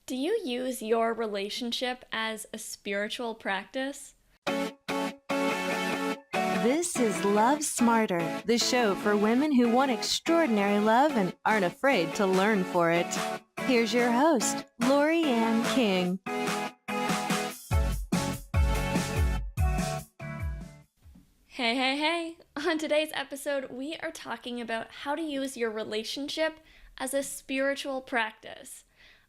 Do you use your relationship as a spiritual practice? This is Love Smarter, the show for women who want extraordinary love and aren't afraid to learn for it. Here's your host, Laurie-Anne King. Hey. On today's episode, we are talking about how to use your relationship as a spiritual practice.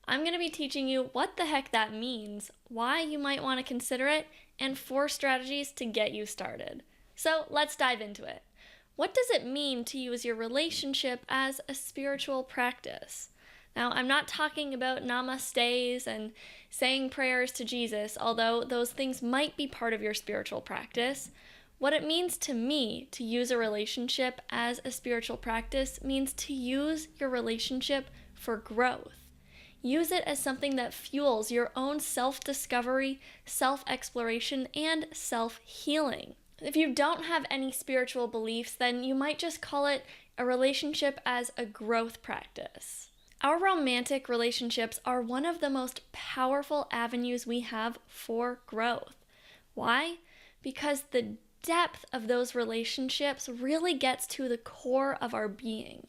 I'm going to be teaching you what the heck that means, why you might want to consider it, and 4 strategies to get you started. So let's dive into it. What does it mean to use your relationship as a spiritual practice? Now, I'm not talking about namastes and saying prayers to Jesus, although those things might be part of your spiritual practice. What it means to me to use a relationship as a spiritual practice means to use your relationship for growth. Use it as something that fuels your own self-discovery, self-exploration, and self-healing. If you don't have any spiritual beliefs, then you might just call it a relationship as a growth practice. Our romantic relationships are one of the most powerful avenues we have for growth. Why? Because the depth of those relationships really gets to the core of our being,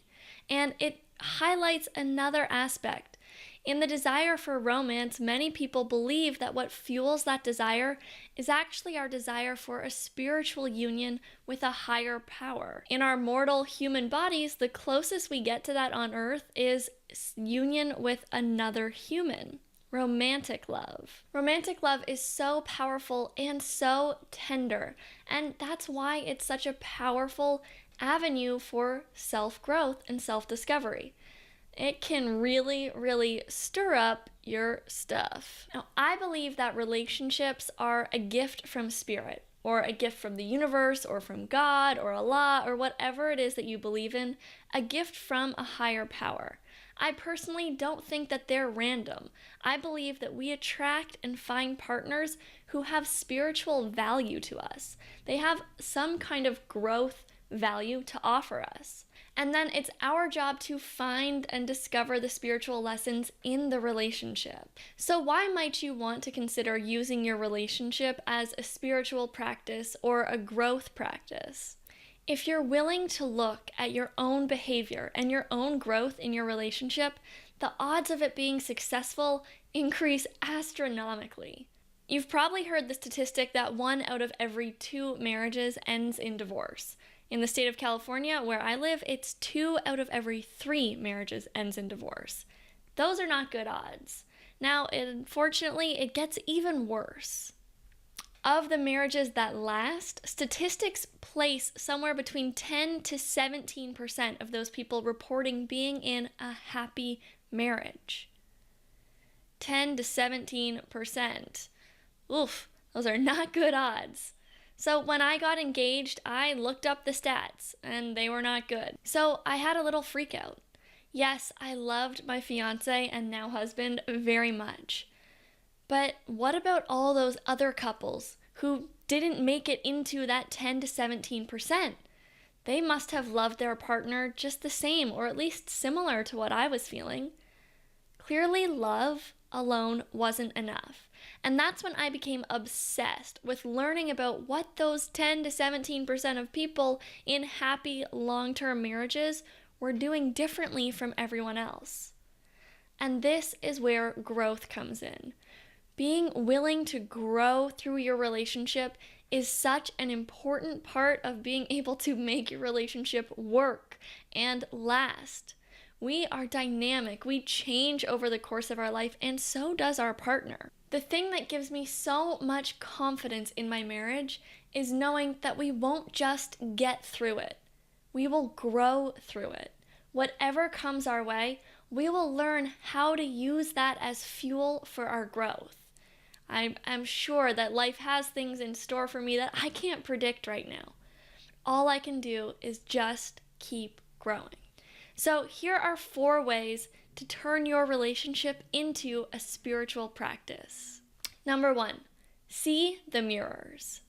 and it highlights another aspect. In the desire for romance, many people believe that what fuels that desire is actually our desire for a spiritual union with a higher power. In our mortal human bodies, the closest we get to that on earth is union with another human. Romantic love. Romantic love is so powerful and so tender, and that's why it's such a powerful avenue for self-growth and self-discovery. It can really stir up your stuff. Now, I believe that relationships are a gift from spirit, or a gift from the universe, or from God, or Allah, or whatever it is that you believe in, a gift from a higher power. I personally don't think that they're random. I believe that we attract and find partners who have spiritual value to us. They have some kind of growth value to offer us. And then it's our job to find and discover the spiritual lessons in the relationship. So why might you want to consider using your relationship as a spiritual practice or a growth practice? If you're willing to look at your own behavior and your own growth in your relationship, the odds of it being successful increase astronomically. You've probably heard the statistic that 1 out of every 2 marriages ends in divorce. In the state of California, where I live, it's 2 out of every 3 marriages ends in divorce. Those are not good odds. Now, unfortunately, it gets even worse. Of the marriages that last, statistics place somewhere between 10 to 17% of those people reporting being in a happy marriage. 10 to 17%. Oof, those are not good odds. So when I got engaged, I looked up the stats, and they were not good. So I had a little freak out. Yes, I loved my fiancé and now husband very much. But what about all those other couples who didn't make it into that 10 to 17%? They must have loved their partner just the same, or at least similar to what I was feeling. Clearly, love alone wasn't enough. And that's when I became obsessed with learning about what those 10 to 17% of people in happy long-term marriages were doing differently from everyone else. And this is where growth comes in. Being willing to grow through your relationship is such an important part of being able to make your relationship work and last. We are dynamic. We change over the course of our life, and so does our partner. The thing that gives me so much confidence in my marriage is knowing that we won't just get through it. We will grow through it. Whatever comes our way, we will learn how to use that as fuel for our growth. I'm sure that life has things in store for me that I can't predict right now. All I can do is just keep growing. So here are 4 ways to turn your relationship into a spiritual practice. Number 1, see the mirrors.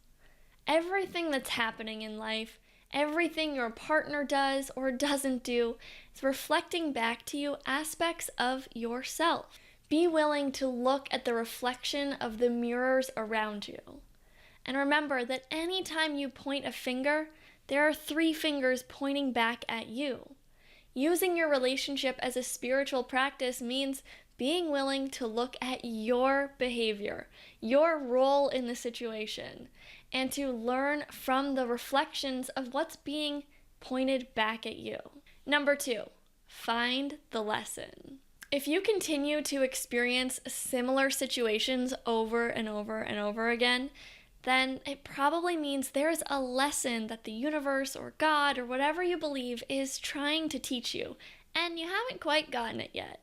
Everything that's happening in life, everything your partner does or doesn't do, is reflecting back to you aspects of yourself. Be willing to look at the reflection of the mirrors around you. And remember that anytime you point a finger, there are 3 fingers pointing back at you. Using your relationship as a spiritual practice means being willing to look at your behavior, your role in the situation, and to learn from the reflections of what's being pointed back at you. Number 2, find the lesson. If you continue to experience similar situations over and over and over again, then it probably means there's a lesson that the universe or God or whatever you believe is trying to teach you, and you haven't quite gotten it yet.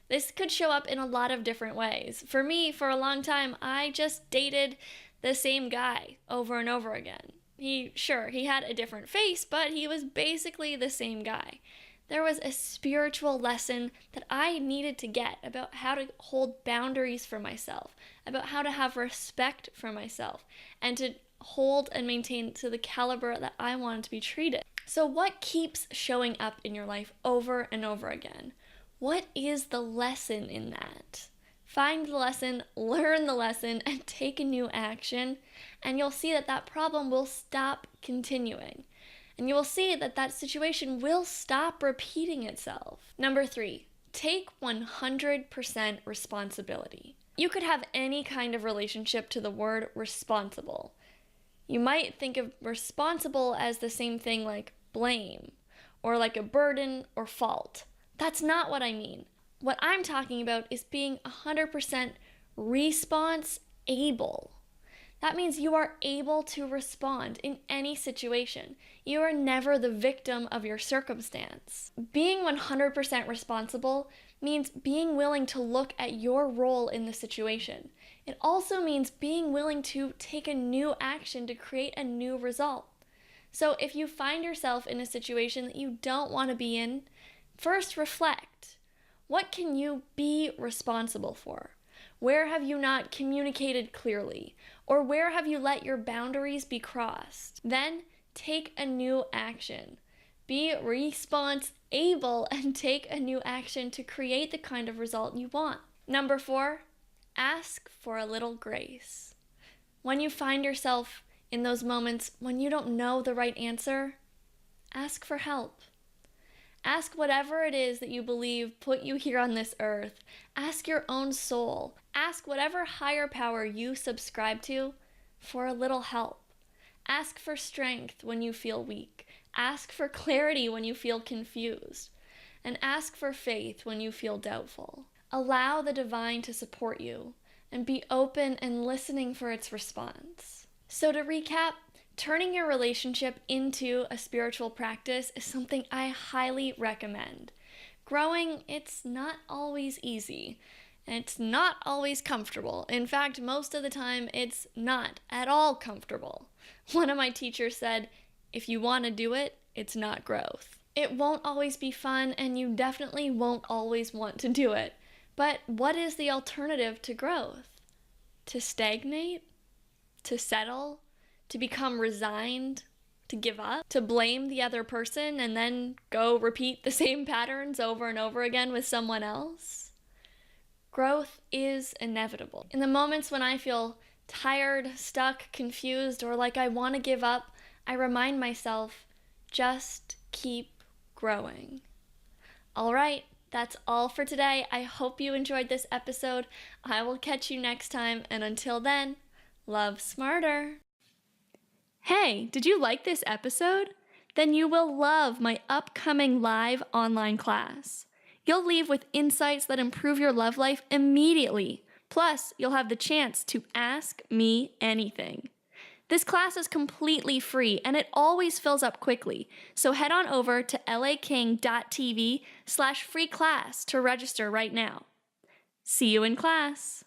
This could show up in a lot of different ways. For me, for a long time, I just dated the same guy over and over again. He had a different face, but he was basically the same guy. There was a spiritual lesson that I needed to get about how to hold boundaries for myself, about how to have respect for myself, and to hold and maintain to the caliber that I wanted to be treated. So what keeps showing up in your life over and over again? What is the lesson in that? Find the lesson, learn the lesson, and take a new action, and you'll see that that problem will stop continuing. And you will see that that situation will stop repeating itself. Number 3, take 100% responsibility. You could have any kind of relationship to the word responsible. You might think of responsible as the same thing like blame, or like a burden or fault. That's not what I mean. What I'm talking about is being 100% response-able. That means you are able to respond in any situation. You are never the victim of your circumstance. Being 100% responsible means being willing to look at your role in the situation. It also means being willing to take a new action to create a new result. So if you find yourself in a situation that you don't want to be in, first reflect. What can you be responsible for? Where have you not communicated clearly? Or where have you let your boundaries be crossed? Then take a new action. Be response-able and take a new action to create the kind of result you want. Number 4, ask for a little grace. When you find yourself in those moments when you don't know the right answer, ask for help. Ask whatever it is that you believe put you here on this earth. Ask your own soul. Ask whatever higher power you subscribe to for a little help. Ask for strength when you feel weak. Ask for clarity when you feel confused. And ask for faith when you feel doubtful. Allow the divine to support you and be open and listening for its response. So to recap, turning your relationship into a spiritual practice is something I highly recommend. Growing, it's not always easy. It's not always comfortable. In fact, most of the time, it's not at all comfortable. One of my teachers said, if you want to do it, it's not growth. It won't always be fun, and you definitely won't always want to do it. But what is the alternative to growth? To stagnate? To settle? To become resigned, to give up, to blame the other person and then go repeat the same patterns over and over again with someone else? Growth is inevitable. In the moments when I feel tired, stuck, confused, or like I want to give up, I remind myself, just keep growing. All right, that's all for today. I hope you enjoyed this episode. I will catch you next time, and until then, love smarter. Hey, did you like this episode? Then you will love my upcoming live online class. You'll leave with insights that improve your love life immediately. Plus, you'll have the chance to ask me anything. This class is completely free and it always fills up quickly. So head on over to laking.tv/free class to register right now. See you in class.